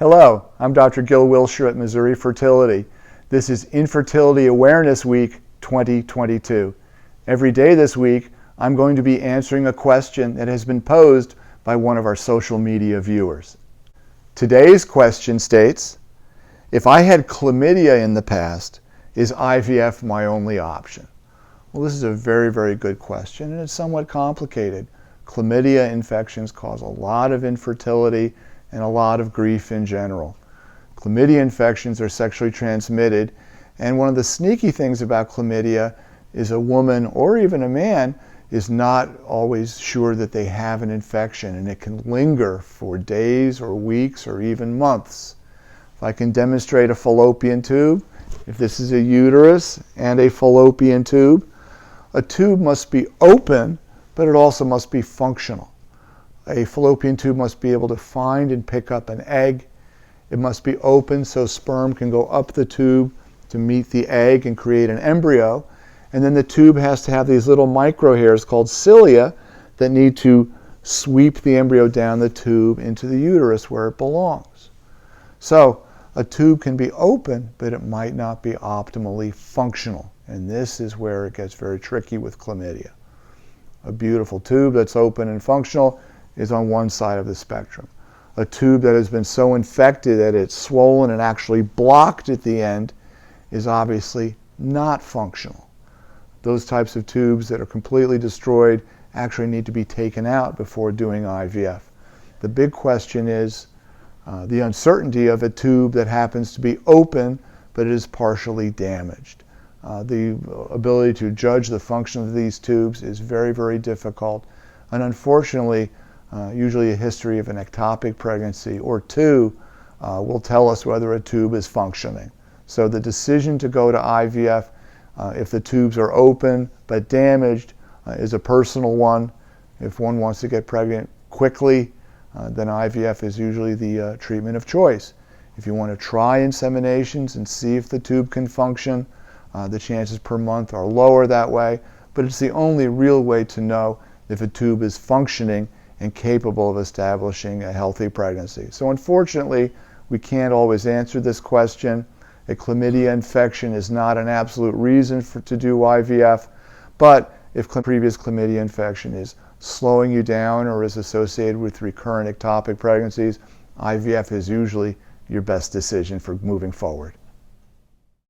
Hello, I'm Dr. Gil Wilshire at Missouri Fertility. This is Infertility Awareness Week 2022. Every day this week, I'm going to be answering a question that has been posed by one of our social media viewers. Today's question states, if I had chlamydia in the past, is IVF my only option? Well, this is a very, very good question, and it's somewhat complicated. Chlamydia infections cause a lot of infertility and a lot of grief in general. Chlamydia infections are sexually transmitted, and one of the sneaky things about chlamydia is a woman or even a man is not always sure that they have an infection, and it can linger for days or weeks or even months. If I can demonstrate a fallopian tube, if this is a uterus and a fallopian tube, a tube must be open, but it also must be functional. A fallopian tube must be able to find and pick up an egg. It must be open so sperm can go up the tube to meet the egg and create an embryo. And then the tube has to have these little microhairs called cilia that need to sweep the embryo down the tube into the uterus where it belongs. So a tube can be open, but it might not be optimally functional. And this is where it gets very tricky with chlamydia. A beautiful tube that's open and functional is on one side of the spectrum. A tube that has been so infected that it's swollen and actually blocked at the end is obviously not functional. Those types of tubes that are completely destroyed actually need to be taken out before doing IVF. The big question is the uncertainty of a tube that happens to be open but it is partially damaged. The ability to judge the function of these tubes is very, very difficult, and unfortunately usually a history of an ectopic pregnancy or two will tell us whether a tube is functioning. So the decision to go to IVF if the tubes are open but damaged is a personal one. If one wants to get pregnant quickly, then IVF is usually the treatment of choice. If you want to try inseminations and see if the tube can function, the chances per month are lower that way, but it's the only real way to know if a tube is functioning and capable of establishing a healthy pregnancy. So unfortunately, we can't always answer this question. A chlamydia infection is not an absolute reason to do IVF, but if previous chlamydia infection is slowing you down or is associated with recurrent ectopic pregnancies, IVF is usually your best decision for moving forward.